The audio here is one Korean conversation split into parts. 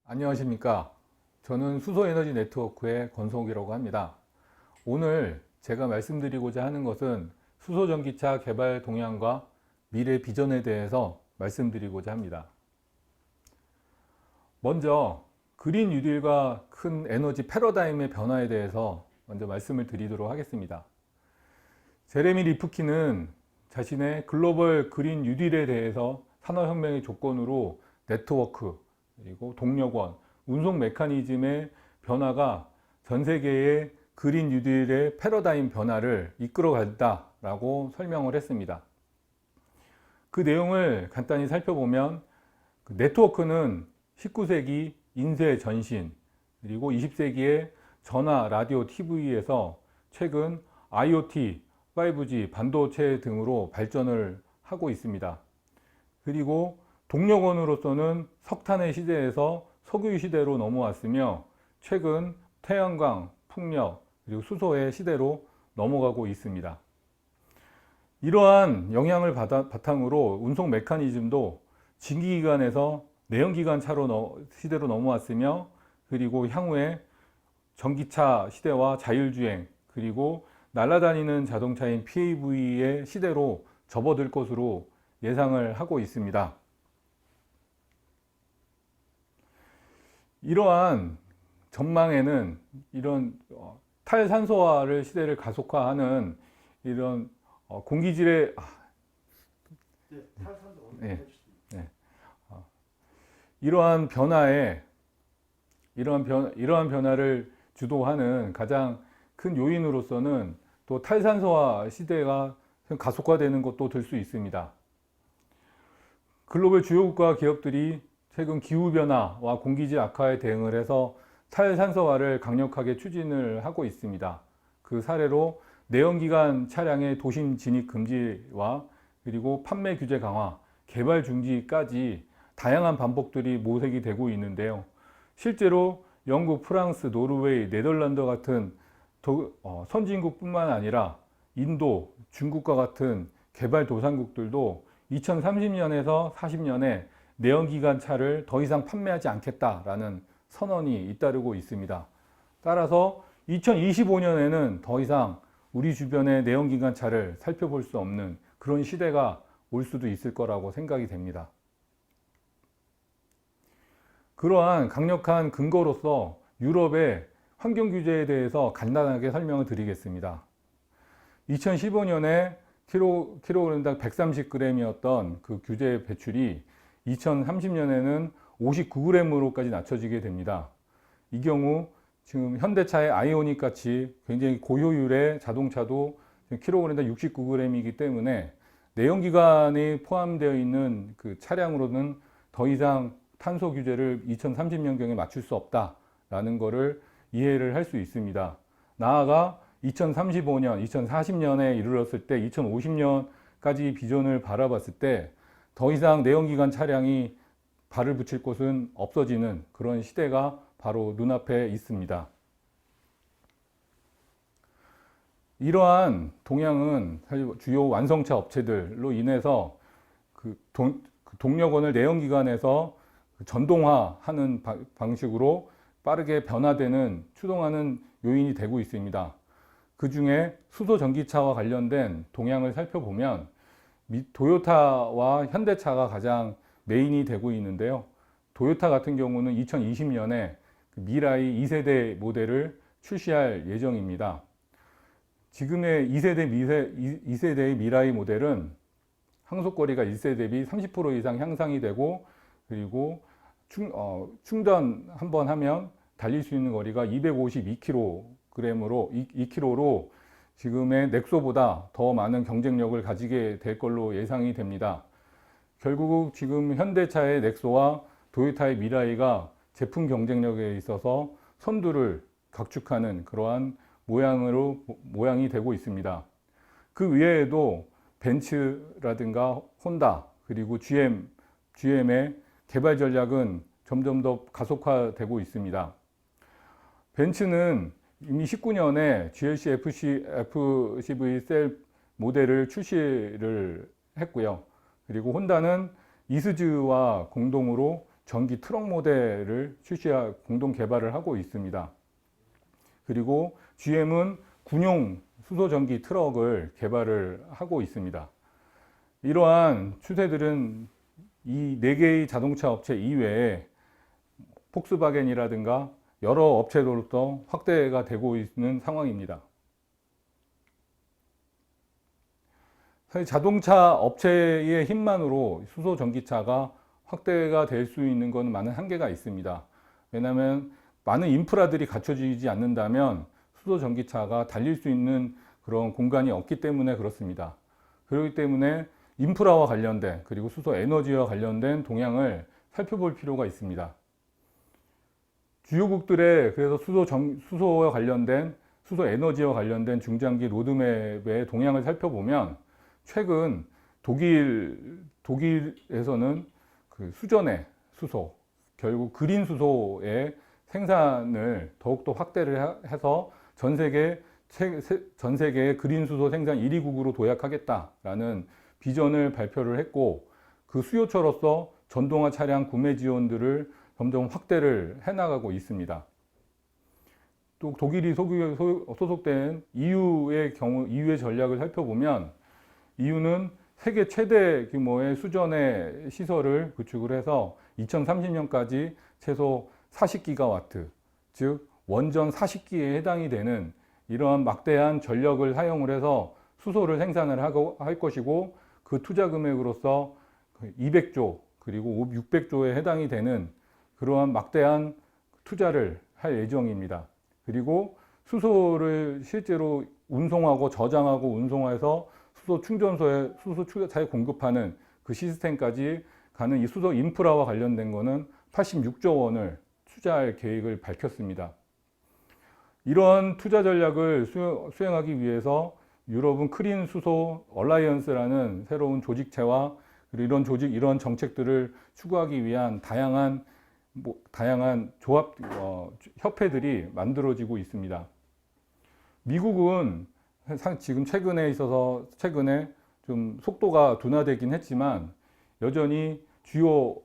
안녕하십니까. 저는 수소에너지 네트워크의 권성욱이라고 합니다. 오늘 제가 말씀드리고자 하는 것은 수소전기차 개발 동향과 미래 비전에 대해서 말씀드리고자 합니다. 먼저 그린 뉴딜과 큰 에너지 패러다임의 변화에 대해서 먼저 말씀을 드리도록 하겠습니다. 제레미 리프킨은 자신의 글로벌 그린 뉴딜에 대해서 산업혁명의 조건으로 네트워크, 그리고 동력원, 운송 메커니즘의 변화가 전 세계의 그린 뉴딜의 패러다임 변화를 이끌어간다라고 설명을 했습니다. 그 내용을 간단히 살펴보면 네트워크는 19세기 인쇄 전신, 그리고 20세기의 전화, 라디오, TV에서 최근 IoT, 5G, 반도체 등으로 발전을 하고 있습니다. 그리고 동력원으로서는 석탄의 시대에서 석유 시대로 넘어왔으며 최근 태양광, 풍력, 그리고 수소의 시대로 넘어가고 있습니다. 이러한 영향을 바탕으로 운송 메커니즘도 증기기관에서 내연기관 시대로 넘어왔으며 그리고 향후에 전기차 시대와 자율주행, 그리고 날아다니는 자동차인 PAV의 시대로 접어들 것으로 예상을 하고 있습니다. 이러한 전망에는 이런 탈산소화를 시대를 가속화하는 이런 공기질의 네, 네. 이러한 변화를 주도하는 가장 큰 요인으로서는 또 탈산소화 시대가 가속화되는 것도 될 수 있습니다. 글로벌 주요 국가 기업들이 최근 기후변화와 공기질 악화에 대응을 해서 탈산소화를 강력하게 추진을 하고 있습니다. 그 사례로 내연기관 차량의 도심 진입 금지와 그리고 판매 규제 강화, 개발 중지까지 다양한 반복들이 모색이 되고 있는데요. 실제로 영국, 프랑스, 노르웨이, 네덜란드 같은 선진국뿐만 아니라 인도, 중국과 같은 개발도상국들도 2030년에서 40년에 내연기관 차를 더 이상 판매하지 않겠다라는 선언이 잇따르고 있습니다. 따라서 2025년에는 더 이상 우리 주변의 내연기관 차를 살펴볼 수 없는 그런 시대가 올 수도 있을 거라고 생각이 됩니다. 그러한 강력한 근거로서 유럽의 환경 규제에 대해서 간단하게 설명을 드리겠습니다. 2015년에 킬로그램당 130g이었던 그 규제 배출이 2030년에는 59g으로까지 낮춰지게 됩니다. 이 경우 지금 현대차의 아이오닉 같이 굉장히 고효율의 자동차도 킬로그램당 69g이기 때문에 내연기관이 포함되어 있는 그 차량으로는 더 이상 탄소 규제를 2030년경에 맞출 수 없다라는 것을 이해를 할 수 있습니다. 나아가 2035년, 2040년에 이르렀을 때 2050년까지 비전을 바라봤을 때 더 이상 내연기관 차량이 발을 붙일 곳은 없어지는 그런 시대가 바로 눈앞에 있습니다. 이러한 동향은 주요 완성차 업체들로 인해서 그 동력원을 내연기관에서 전동화하는 방식으로 빠르게 변화되는, 추동하는 요인이 되고 있습니다. 그 중에 수소 전기차와 관련된 동향을 살펴보면 도요타와 현대차가 가장 메인이 되고 있는데요. 도요타 같은 경우는 2020년에 미라이 2세대 모델을 출시할 예정입니다. 지금의 2세대의 미라이 모델은 항속거리가 1세 대비 30% 이상 향상이 되고 그리고 충전 한번 하면 달릴 수 있는 거리가 252km로 지금의 넥소보다 더 많은 경쟁력을 가지게 될 걸로 예상이 됩니다. 결국 지금 현대차의 넥소와 도요타의 미라이가 제품 경쟁력에 있어서 선두를 각축하는 그러한 모양이 되고 있습니다. 그 외에도 벤츠라든가 혼다 그리고 GM의 개발 전략은 점점 더 가속화되고 있습니다. 벤츠는 이미 19년에 GLC FCV 셀 모델을 출시를 했고요. 그리고 혼다는 이스즈와 공동으로 전기 트럭 모델을 공동 개발을 하고 있습니다. 그리고 GM은 군용 수소 전기 트럭을 개발을 하고 있습니다. 이러한 추세들은 이 4개의 자동차 업체 이외에 폭스바겐이라든가 여러 업체로부터 확대가 되고 있는 상황입니다. 사실 자동차 업체의 힘만으로 수소 전기차가 확대가 될 수 있는 건 많은 한계가 있습니다. 왜냐하면 많은 인프라들이 갖춰지지 않는다면 수소 전기차가 달릴 수 있는 그런 공간이 없기 때문에 그렇습니다. 그렇기 때문에 인프라와 관련된 그리고 수소 에너지와 관련된 동향을 살펴볼 필요가 있습니다. 주요국들의 그래서 수소와 관련된 수소 에너지와 관련된 중장기 로드맵의 동향을 살펴보면 최근 독일에서는 그 수전의 수소, 결국 그린 수소의 생산을 더욱더 확대를 해서 전 세계의 그린 수소 생산 1위국으로 도약하겠다라는 비전을 발표를 했고, 그 수요처로서 전동화 차량 구매 지원들을 점점 확대를 해나가고 있습니다. 또 독일이 소속된 EU의 경우, EU의 전략을 살펴보면 EU는 세계 최대 규모의 수전의 시설을 구축을 해서 2030년까지 최소 40기가와트, 즉 원전 40기에 해당이 되는 이러한 막대한 전력을 사용을 해서 수소를 생산을 할 것이고, 그 투자 금액으로서 200조 그리고 600조에 해당이 되는 그러한 막대한 투자를 할 예정입니다. 그리고 수소를 실제로 운송하고 저장하고 운송해서 수소 충전소에 수소 추가차에 공급하는 그 시스템까지 가는 이 수소 인프라와 관련된 거는 86조 원을 투자할 계획을 밝혔습니다. 이러한 투자 전략을 수행하기 위해서 유럽은 크린 수소 얼라이언스라는 새로운 조직체와 그리고 이런 정책들을 추구하기 위한 다양한 조합, 협회들이 만들어지고 있습니다. 미국은 지금 최근에 좀 속도가 둔화되긴 했지만 여전히 주요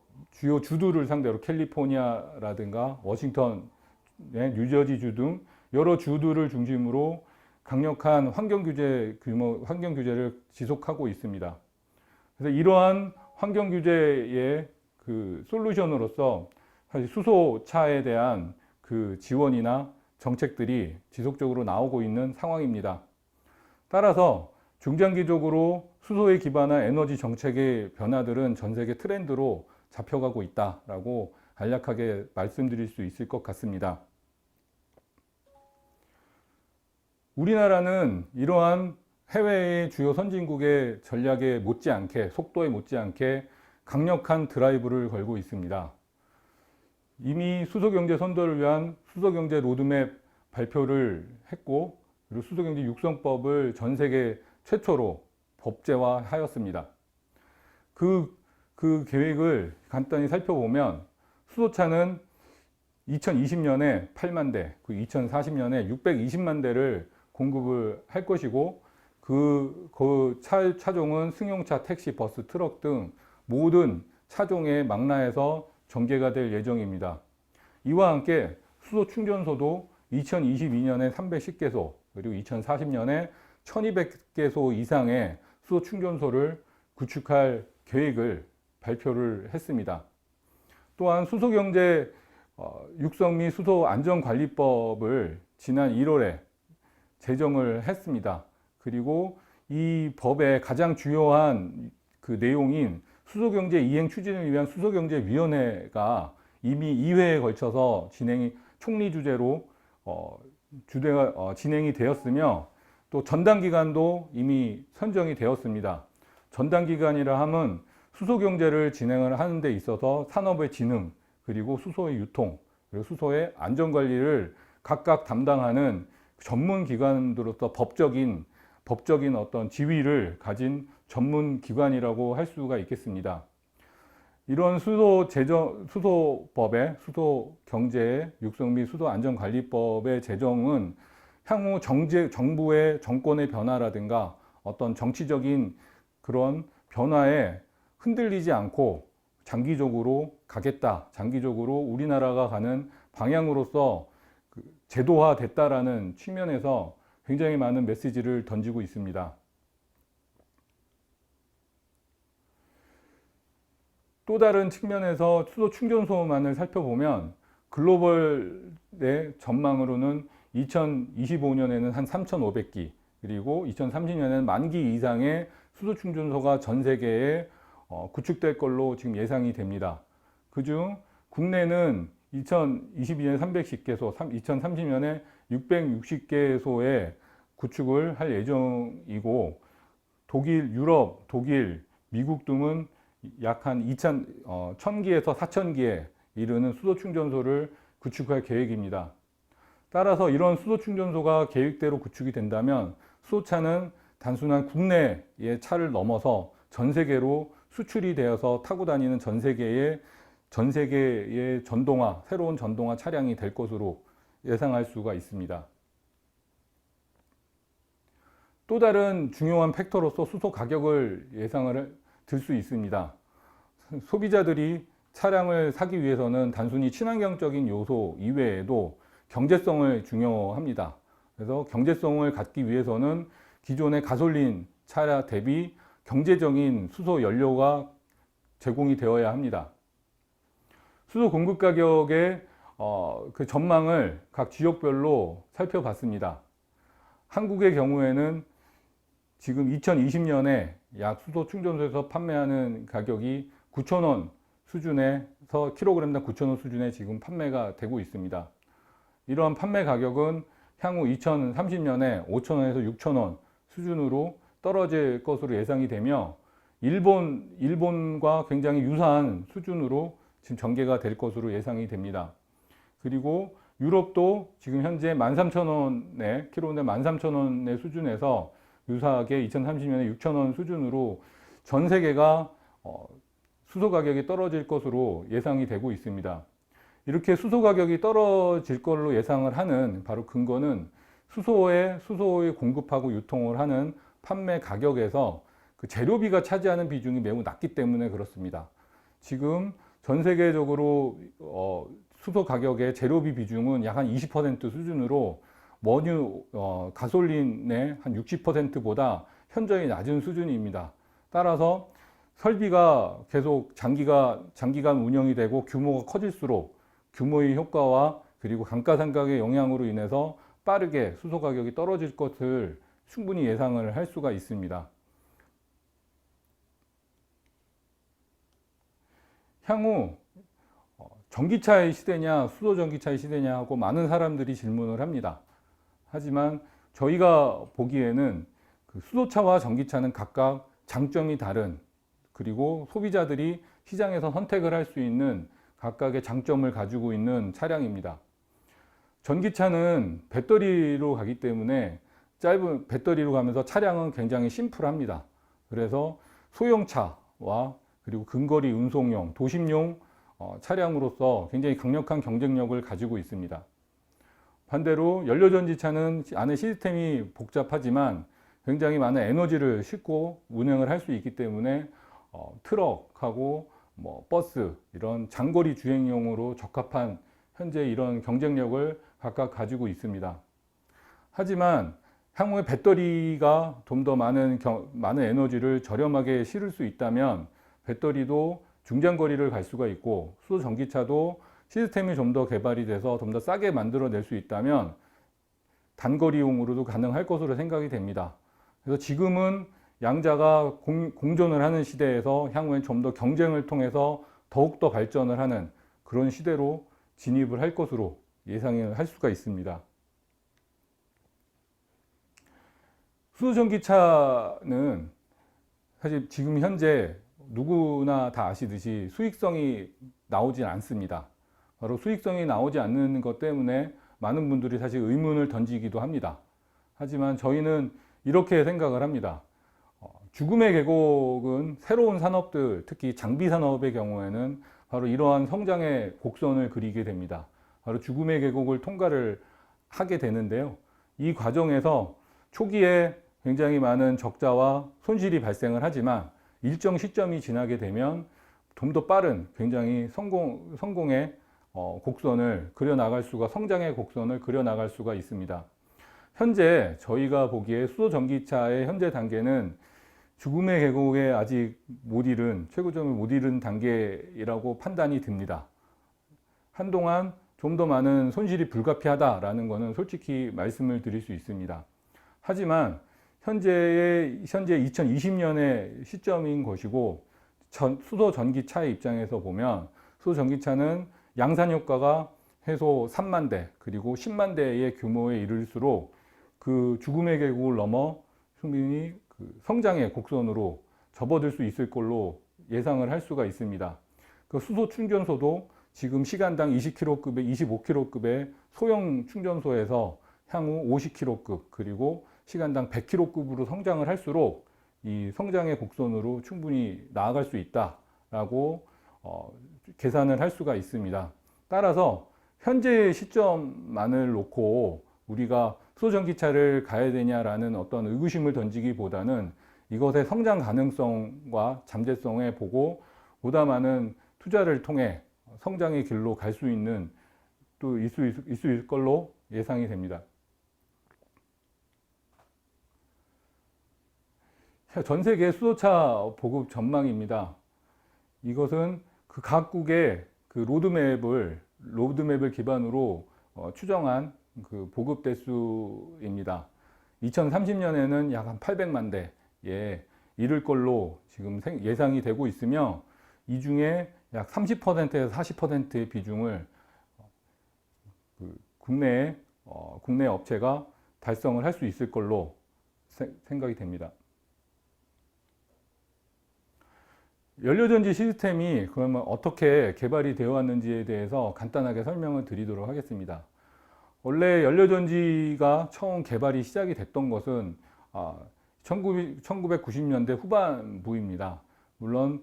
주들을 상대로 캘리포니아라든가 워싱턴, 뉴저지주 등 여러 주들을 중심으로 강력한 환경 규제를 지속하고 있습니다. 그래서 이러한 환경 규제의 그 솔루션으로서 사실 수소차에 대한 그 지원이나 정책들이 지속적으로 나오고 있는 상황입니다. 따라서 중장기적으로 수소에 기반한 에너지 정책의 변화들은 전 세계 트렌드로 잡혀가고 있다라고 간략하게 말씀드릴 수 있을 것 같습니다. 우리나라는 이러한 해외의 주요 선진국의 전략에 못지않게, 속도에 못지않게 강력한 드라이브를 걸고 있습니다. 이미 수소경제 선도를 위한 수소경제 로드맵 발표를 했고, 그리고 수소경제 육성법을 전 세계 최초로 법제화하였습니다. 그 계획을 간단히 살펴보면 수소차는 2020년에 8만 대, 2040년에 620만 대를 공급을 할 것이고, 그 차종은 승용차, 택시, 버스, 트럭 등 모든 차종의 망라에서 전개가 될 예정입니다. 이와 함께 수소 충전소도 2022년에 310개소, 그리고 2040년에 1200개소 이상의 수소 충전소를 구축할 계획을 발표를 했습니다. 또한 수소경제 육성 및 수소안전관리법을 지난 1월에 제정을 했습니다. 그리고 이 법의 가장 주요한 그 내용인 수소경제 이행 추진을 위한 수소경제위원회가 이미 2회에 걸쳐서 총리 주재로 진행이 되었으며, 또 전담기관도 이미 선정이 되었습니다. 전담기관이라 함은 수소경제를 진행을 하는 데 있어서 산업의 진흥, 그리고 수소의 유통, 그리고 수소의 안전관리를 각각 담당하는 전문기관으로서 법적인 어떤 지위를 가진 전문기관이라고 할 수가 있겠습니다. 이런 수소법의 수소경제 육성 및 수소안전관리법의 제정은 향후 정부의 정권의 변화라든가 어떤 정치적인 그런 변화에 흔들리지 않고 장기적으로 가겠다, 장기적으로 우리나라가 가는 방향으로서 제도화 됐다라는 측면에서 굉장히 많은 메시지를 던지고 있습니다. 또 다른 측면에서 수소 충전소만을 살펴보면 글로벌의 전망으로는 2025년에는 한 3,500기, 그리고 2030년에는 10,000기 이상의 수소 충전소가 전 세계에 구축될 걸로 지금 예상이 됩니다. 그중 국내는 2022년에 310개소, 2030년에 660개소의 구축을 할 예정이고, 독일, 유럽, 독일, 미국 등은 약 한 1,000기에서 4,000기에 이르는 수소 충전소를 구축할 계획입니다. 따라서 이런 수소 충전소가 계획대로 구축이 된다면 수소차는 단순한 국내의 차를 넘어서 전 세계로 수출이 되어서 타고 다니는 전 세계의 전동화, 새로운 전동화 차량이 될 것으로 예상할 수가 있습니다. 또 다른 중요한 팩터로서 수소 가격을 예상을 들 수 있습니다. 소비자들이 차량을 사기 위해서는 단순히 친환경적인 요소 이외에도 경제성을 중요합니다. 그래서 경제성을 갖기 위해서는 기존의 가솔린 차 대비 경제적인 수소 연료가 제공이 되어야 합니다. 수소 공급 가격의 그 전망을 각 지역별로 살펴봤습니다. 한국의 경우에는 지금 2020년에 약 수소 충전소에서 판매하는 가격이 9,000원 수준에서 킬로그램당 9,000원 수준에 지금 판매가 되고 있습니다. 이러한 판매 가격은 향후 2030년에 5,000원에서 6,000원 수준으로 떨어질 것으로 예상이 되며, 일본과 굉장히 유사한 수준으로 지금 전개가 될 것으로 예상이 됩니다. 그리고 유럽도 지금 현재 13,000원에 킬로그램 13,000원의 수준에서 유사하게 2030년에 6,000원 수준으로 전 세계가 수소 가격이 떨어질 것으로 예상이 되고 있습니다. 이렇게 수소 가격이 떨어질 걸로 예상을 하는 바로 근거는 수소에 공급하고 유통을 하는 판매 가격에서 그 재료비가 차지하는 비중이 매우 낮기 때문에 그렇습니다. 지금 전 세계적으로 수소 가격의 재료비 비중은 약 한 20% 수준으로 원유, 가솔린의 한 60%보다 현저히 낮은 수준입니다. 따라서 설비가 계속 장기간 운영이 되고 규모가 커질수록 규모의 효과와 그리고 감가상각의 영향으로 인해서 빠르게 수소 가격이 떨어질 것을 충분히 예상을 할 수가 있습니다. 향후 전기차의 시대냐 수소 전기차의 시대냐 하고 많은 사람들이 질문을 합니다. 하지만 저희가 보기에는 그 수소차와 전기차는 각각 장점이 다른, 그리고 소비자들이 시장에서 선택을 할 수 있는 각각의 장점을 가지고 있는 차량입니다. 전기차는 배터리로 가기 때문에 짧은 배터리로 가면서 차량은 굉장히 심플합니다. 그래서 소형차와 그리고 근거리 운송용, 도심용 차량으로서 굉장히 강력한 경쟁력을 가지고 있습니다. 반대로 연료전지차는 안에 시스템이 복잡하지만 굉장히 많은 에너지를 싣고 운행을 할 수 있기 때문에 트럭하고 버스 이런 장거리 주행용으로 적합한 현재 이런 경쟁력을 각각 가지고 있습니다. 하지만 향후에 배터리가 좀 더 많은 에너지를 저렴하게 실을 수 있다면 배터리도 중장거리를 갈 수가 있고, 수소 전기차도 시스템이 좀 더 개발이 돼서 좀 더 싸게 만들어낼 수 있다면 단거리용으로도 가능할 것으로 생각이 됩니다. 그래서 지금은 양자가 공존을 하는 시대에서 향후엔 좀 더 경쟁을 통해서 더욱더 발전을 하는 그런 시대로 진입을 할 것으로 예상을 할 수가 있습니다. 수소 전기차는 사실 지금 현재 누구나 다 아시듯이 수익성이 나오진 않습니다. 바로 수익성이 나오지 않는 것 때문에 많은 분들이 사실 의문을 던지기도 합니다. 하지만 저희는 이렇게 생각을 합니다. 죽음의 계곡은 새로운 산업들, 특히 장비 산업의 경우에는 바로 이러한 성장의 곡선을 그리게 됩니다. 바로 죽음의 계곡을 통과를 하게 되는데요. 이 과정에서 초기에 굉장히 많은 적자와 손실이 발생을 하지만 일정 시점이 지나게 되면 좀 더 빠른 굉장히 성공의 곡선을 그려나갈 수가, 성장의 곡선을 그려나갈 수가 있습니다. 현재 저희가 보기에 수소전기차의 현재 단계는 죽음의 계곡에 아직 못 이른, 최고점을 못 이른 단계라고 판단이 듭니다. 한동안 좀 더 많은 손실이 불가피하다라는 것은 솔직히 말씀을 드릴 수 있습니다. 하지만 현재 2020년의 시점인 것이고, 수소전기차의 입장에서 보면 수소전기차는 양산 효과가 해소 3만 대 그리고 10만 대의 규모에 이를수록 그 죽음의 계곡을 넘어 충분히 그 성장의 곡선으로 접어들 수 있을 걸로 예상을 할 수가 있습니다. 그 수소 충전소도 지금 시간당 20kg급에 25kg급의 소형 충전소에서 향후 50kg급 그리고 시간당 100kg급으로 성장을 할수록 이 성장의 곡선으로 충분히 나아갈 수 있다라고 계산을 할 수가 있습니다. 따라서 현재 시점만을 놓고 우리가 수소전기차를 가야 되냐라는 어떤 의구심을 던지기보다는 이것의 성장 가능성과 잠재성에 보고 보다 많은 투자를 통해 성장의 길로 갈 수 있는 또 있을 걸로 예상이 됩니다. 전 세계 수소차 보급 전망입니다. 이것은 그 각국의 그 로드맵을 기반으로 추정한 그 보급 대수입니다. 2030년에는 약 한 800만 대에 이를 걸로 지금 예상이 되고 있으며, 이 중에 약 30%에서 40%의 비중을 국내 업체가 달성을 할 수 있을 걸로 생각이 됩니다. 연료전지 시스템이 그러면 어떻게 개발이 되어 왔는지에 대해서 간단하게 설명을 드리도록 하겠습니다. 원래 연료전지가 처음 개발이 시작이 됐던 것은 1990년대 후반부입니다. 물론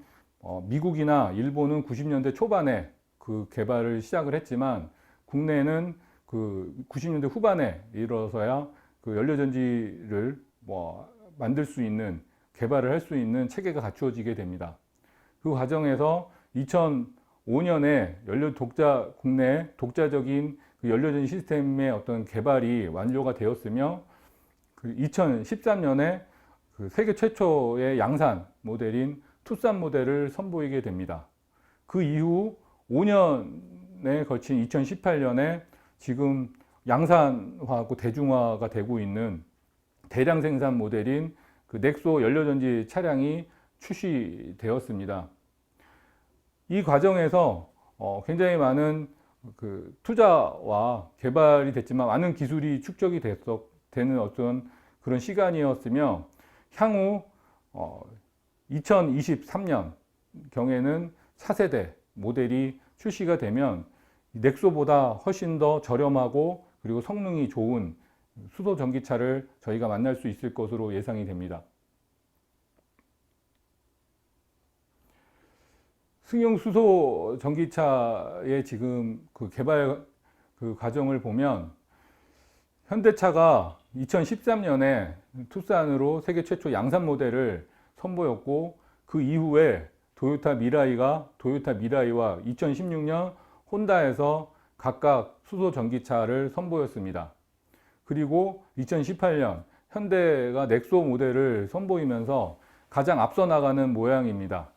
미국이나 일본은 90년대 초반에 그 개발을 시작을 했지만, 국내는 그 90년대 후반에 이르러서야 그 연료전지를 만들 수 있는, 개발을 할 수 있는 체계가 갖추어지게 됩니다. 그 과정에서 2005년에 국내 독자적인 그 연료전지 시스템의 어떤 개발이 완료가 되었으며, 그 2013년에 그 세계 최초의 양산 모델인 투싼 모델을 선보이게 됩니다. 그 이후 5년에 걸친 2018년에 지금 양산화하고 대중화가 되고 있는 대량 생산 모델인 그 넥소 연료전지 차량이 출시되었습니다. 이 과정에서 굉장히 많은 그 투자와 개발이 됐지만 많은 기술이 축적이 되는 어떤 그런 시간이었으며, 향후 2023년 경에는 차세대 모델이 출시가 되면 넥소보다 훨씬 더 저렴하고 그리고 성능이 좋은 수소 전기차를 저희가 만날 수 있을 것으로 예상이 됩니다. 승용 수소 전기차의 지금 그 개발 그 과정을 보면, 현대차가 2013년에 투싼으로 세계 최초 양산 모델을 선보였고, 그 이후에 토요타 미라이와 2016년 혼다에서 각각 수소 전기차를 선보였습니다. 그리고 2018년 현대가 넥소 모델을 선보이면서 가장 앞서 나가는 모양입니다.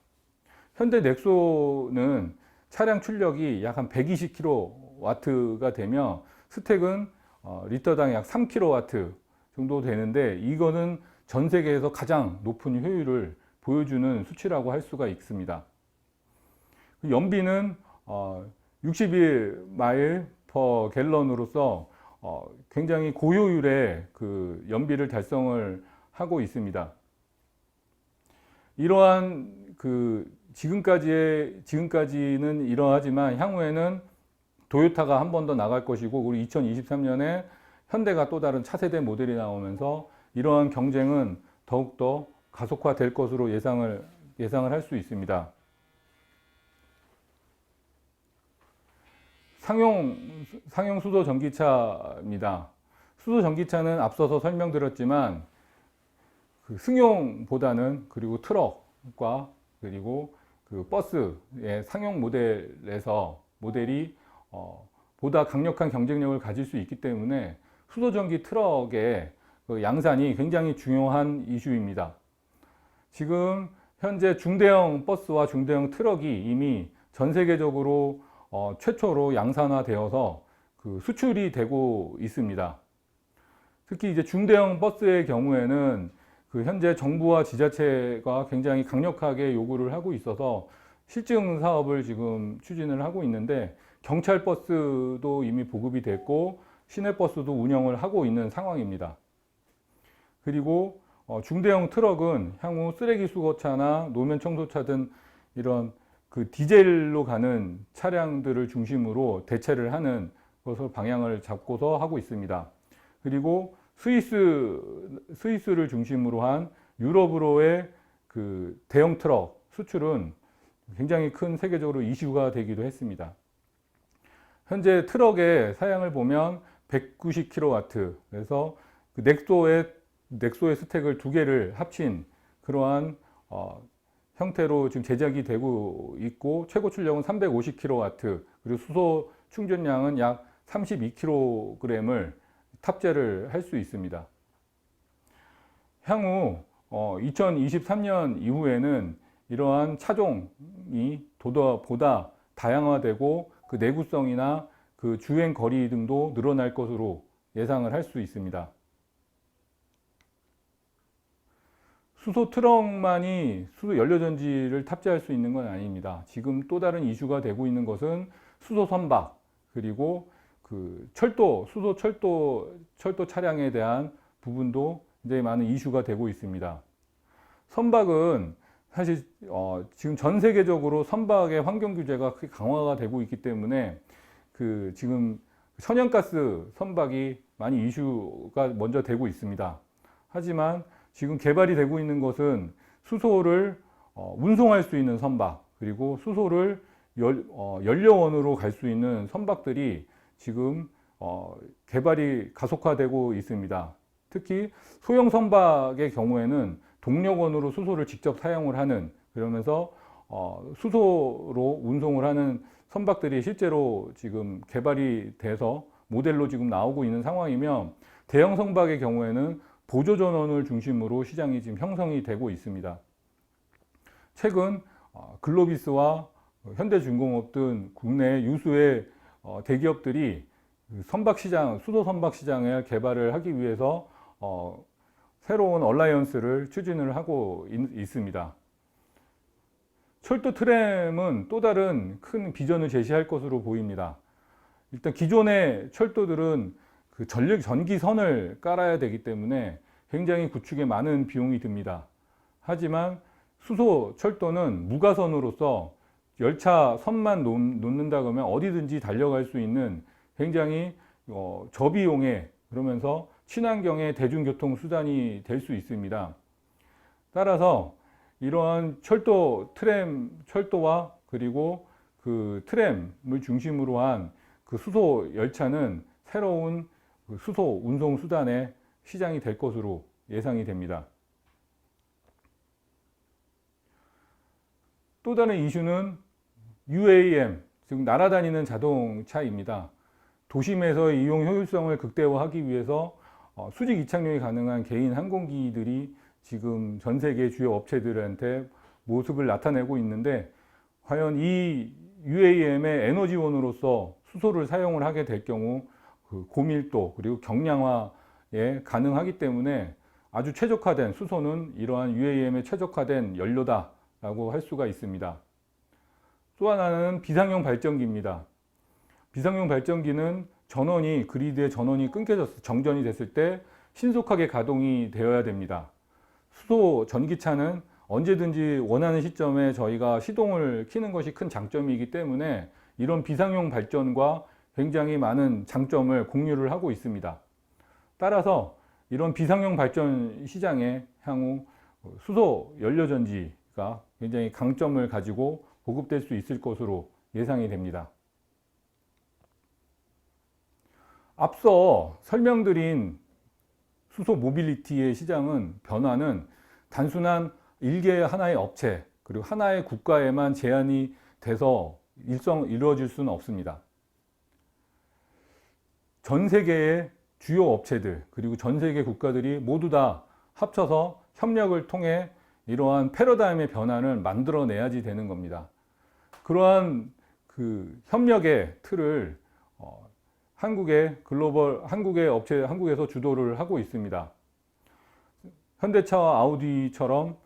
현대 넥소는 차량 출력이 약 한 120kW가 되며, 스택은 리터당 약 3kW 정도 되는데, 이거는 전 세계에서 가장 높은 효율을 보여주는 수치라고 할 수가 있습니다. 연비는 61마일 퍼 갤런으로서 굉장히 고효율의 그 연비를 달성을 하고 있습니다. 이러한 지금까지는 이러하지만 향후에는 토요타가 한 번 더 나갈 것이고, 우리 2023년에 현대가 또 다른 차세대 모델이 나오면서 이러한 경쟁은 더욱더 가속화될 것으로 예상을 할 수 있습니다. 상용 수소 전기차입니다. 수소 전기차는 앞서서 설명드렸지만 그 승용보다는, 그리고 트럭과 그리고 그 버스의 상용 모델이 보다 강력한 경쟁력을 가질 수 있기 때문에 수소전기 트럭의 그 양산이 굉장히 중요한 이슈입니다. 지금 현재 중대형 버스와 중대형 트럭이 이미 전 세계적으로 최초로 양산화되어서 그 수출이 되고 있습니다. 특히 이제 중대형 버스의 경우에는 그 현재 정부와 지자체가 굉장히 강력하게 요구를 하고 있어서 실증 사업을 지금 추진을 하고 있는데, 경찰 버스도 이미 보급이 됐고 시내 버스도 운영을 하고 있는 상황입니다. 그리고 중대형 트럭은 향후 쓰레기 수거차나 노면 청소차 등 이런 그 디젤로 가는 차량들을 중심으로 대체를 하는 것을 방향을 잡고서 하고 있습니다. 그리고 스위스를 중심으로 한 유럽으로의 그 대형 트럭 수출은 굉장히 큰 세계적으로 이슈가 되기도 했습니다. 현재 트럭의 사양을 보면 190kW, 그래서 그 넥소의 스택을 두 개를 합친 그러한 형태로 지금 제작이 되고 있고, 최고 출력은 350kW, 그리고 수소 충전량은 약 32kg을 탑재를 할 수 있습니다. 향후 2023년 이후에는 이러한 차종이 보다 다양화되고 그 내구성이나 그 주행 거리 등도 늘어날 것으로 예상을 할 수 있습니다. 수소 트럭만이 수소 연료전지를 탑재할 수 있는 건 아닙니다. 지금 또 다른 이슈가 되고 있는 것은 수소 선박, 그리고 그 수소 철도 차량에 대한 부분도 굉장히 많은 이슈가 되고 있습니다. 선박은 사실 지금 전 세계적으로 선박의 환경 규제가 크게 강화가 되고 있기 때문에 그 지금 천연가스 선박이 많이 이슈가 먼저 되고 있습니다. 하지만 지금 개발이 되고 있는 것은 수소를 운송할 수 있는 선박, 그리고 수소를 연료원으로 갈 수 있는 선박들이 지금 개발이 가속화되고 있습니다. 특히 소형 선박의 경우에는 동력원으로 수소를 직접 사용을 하는, 그러면서 수소로 운송을 하는 선박들이 실제로 지금 개발이 돼서 모델로 지금 나오고 있는 상황이며, 대형 선박의 경우에는 보조전원을 중심으로 시장이 지금 형성이 되고 있습니다. 최근 글로비스와 현대중공업 등 국내 유수의 대기업들이 수소 선박 시장을 개발을 하기 위해서 새로운 얼라이언스를 추진을 하고 있습니다. 철도 트램은 또 다른 큰 비전을 제시할 것으로 보입니다. 일단 기존의 철도들은 그 전기선을 깔아야 되기 때문에 굉장히 구축에 많은 비용이 듭니다. 하지만 수소 철도는 무가선으로서 열차 선만 놓는다 그러면 어디든지 달려갈 수 있는 굉장히 저비용의, 그러면서 친환경의 대중교통 수단이 될 수 있습니다. 따라서 이러한 철도와 그리고 그 트램을 중심으로 한 그 수소 열차는 새로운 그 수소 운송 수단의 시장이 될 것으로 예상이 됩니다. 또 다른 이슈는 UAM, 즉 날아다니는 자동차입니다. 도심에서의 이용 효율성을 극대화하기 위해서 수직 이착륙이 가능한 개인 항공기들이 지금 전 세계 주요 업체들한테 모습을 나타내고 있는데, 과연 이 UAM의 에너지원으로서 수소를 사용을 하게 될 경우 그 고밀도 그리고 경량화에 가능하기 때문에 아주 최적화된, 수소는 이러한 UAM에 최적화된 연료다라고 할 수가 있습니다. 또 하나는 비상용 발전기입니다. 비상용 발전기는 그리드의 전원이 끊겨져서 정전이 됐을 때 신속하게 가동이 되어야 됩니다. 수소 전기차는 언제든지 원하는 시점에 저희가 시동을 켜는 것이 큰 장점이기 때문에 이런 비상용 발전과 굉장히 많은 장점을 공유를 하고 있습니다. 따라서 이런 비상용 발전 시장에 향후 수소 연료전지가 굉장히 강점을 가지고 보급될 수 있을 것으로 예상이 됩니다. 앞서 설명드린 수소 모빌리티의 시장은 변화는 단순한 하나의 업체, 그리고 하나의 국가에만 제한이 돼서 이루어질 수는 없습니다. 전 세계의 주요 업체들 그리고 전 세계 국가들이 모두 다 합쳐서 협력을 통해 이러한 패러다임의 변화를 만들어내야지 되는 겁니다. 그러한 그 협력의 틀을 한국에서 주도를 하고 있습니다. 현대차와 아우디처럼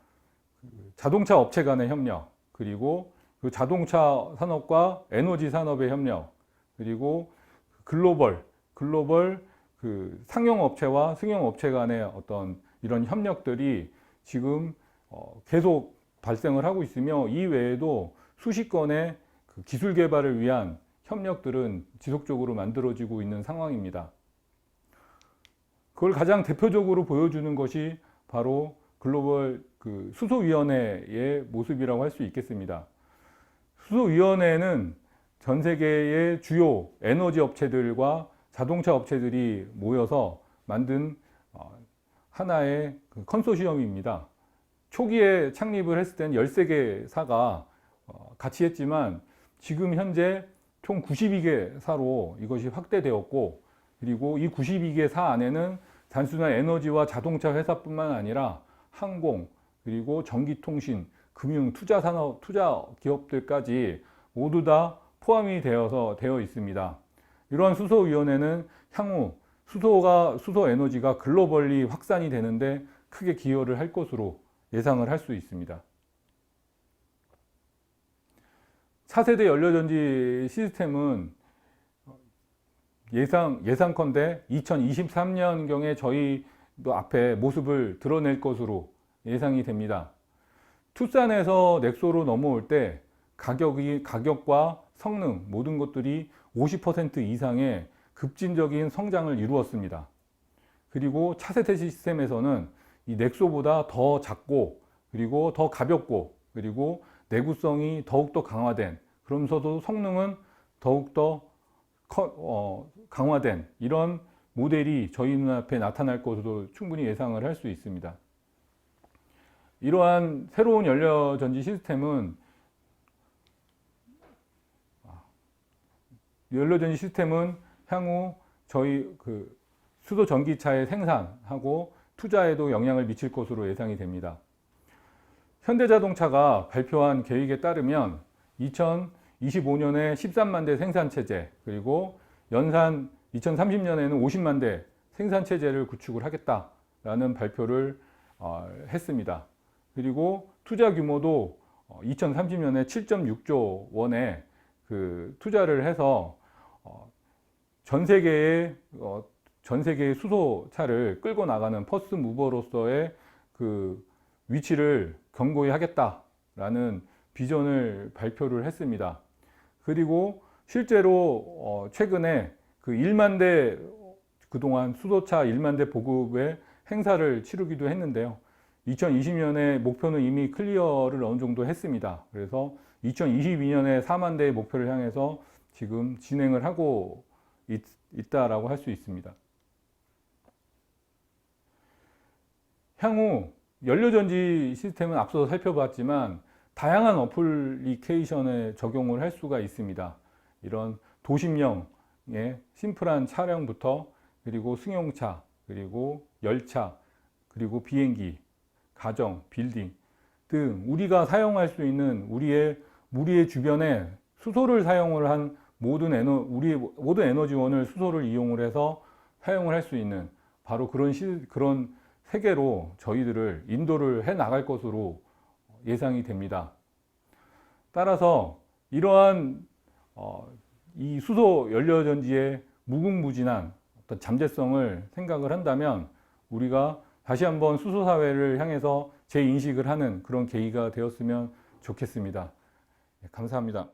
자동차 업체 간의 협력, 그리고 그 자동차 산업과 에너지 산업의 협력, 그리고 글로벌 그 상용 업체와 승용 업체 간의 어떤 이런 협력들이 지금 계속 발생을 하고 있으며, 이 외에도 수십 건의 그 기술 개발을 위한 협력들은 지속적으로 만들어지고 있는 상황입니다. 그걸 가장 대표적으로 보여주는 것이 바로 글로벌 그 수소위원회의 모습이라고 할 수 있겠습니다. 수소위원회는 전 세계의 주요 에너지 업체들과 자동차 업체들이 모여서 만든 하나의 컨소시엄입니다. 초기에 창립을 했을 때는 13개 사가 같이 했지만 지금 현재 총 92개 사로 이것이 확대되었고, 그리고 이 92개 사 안에는 단순한 에너지와 자동차 회사뿐만 아니라 항공, 그리고 전기통신, 금융, 투자 산업, 투자 기업들까지 모두 다 포함이 되어 있습니다. 이러한 수소위원회는 향후 수소 에너지가 글로벌리 확산이 되는데 크게 기여를 할 것으로 예상을 할 수 있습니다. 차세대 연료전지 시스템은 예상컨대 2023년경에 저희도 앞에 모습을 드러낼 것으로 예상이 됩니다. 투싼에서 넥소로 넘어올 때 가격과 성능 모든 것들이 50% 이상의 급진적인 성장을 이루었습니다. 그리고 차세대 시스템에서는 이 넥소보다 더 작고, 그리고 더 가볍고, 그리고 내구성이 더욱더 강화된, 그러면서도 성능은 더욱더 강화된 이런 모델이 저희 눈앞에 나타날 것으로 충분히 예상을 할 수 있습니다. 이러한 새로운 연료전지 시스템은 향후 저희 그 수소 전기차의 생산하고 투자에도 영향을 미칠 것으로 예상이 됩니다. 현대자동차가 발표한 계획에 따르면 2025년에 13만 대 생산체제, 그리고 연산 2030년에는 50만 대 생산체제를 구축을 하겠다라는 발표를 했습니다. 그리고 투자 규모도 2030년에 7.6조 원의 그 투자를 해서 전 세계의 수소차를 끌고 나가는 퍼스트 무버로서의 그 위치를 견고히 하겠다라는 비전을 발표를 했습니다. 그리고 실제로 최근에 그 1만 대 그동안 수소차 1만 대 보급의 행사를 치르기도 했는데요. 2020년에 목표는 이미 클리어를 어느 정도 했습니다. 그래서 2022년에 4만 대의 목표를 향해서 지금 진행을 하고 있다라고 할 수 있습니다. 향후 연료전지 시스템은 앞서 살펴봤지만 다양한 어플리케이션에 적용을 할 수가 있습니다. 이런 도심형의 심플한 차량부터, 그리고 승용차, 그리고 열차, 그리고 비행기, 가정, 빌딩 등 우리가 사용할 수 있는 우리의 주변에 수소를 사용을 한 모든 에너지원을 수소를 이용을 해서 사용을 할 수 있는 바로 그런 세계로 저희들을 인도를 해 나갈 것으로 예상이 됩니다. 따라서 이러한 이 수소 연료전지의 무궁무진한 어떤 잠재성을 생각을 한다면 우리가 다시 한번 수소 사회를 향해서 재인식을 하는 그런 계기가 되었으면 좋겠습니다. 감사합니다.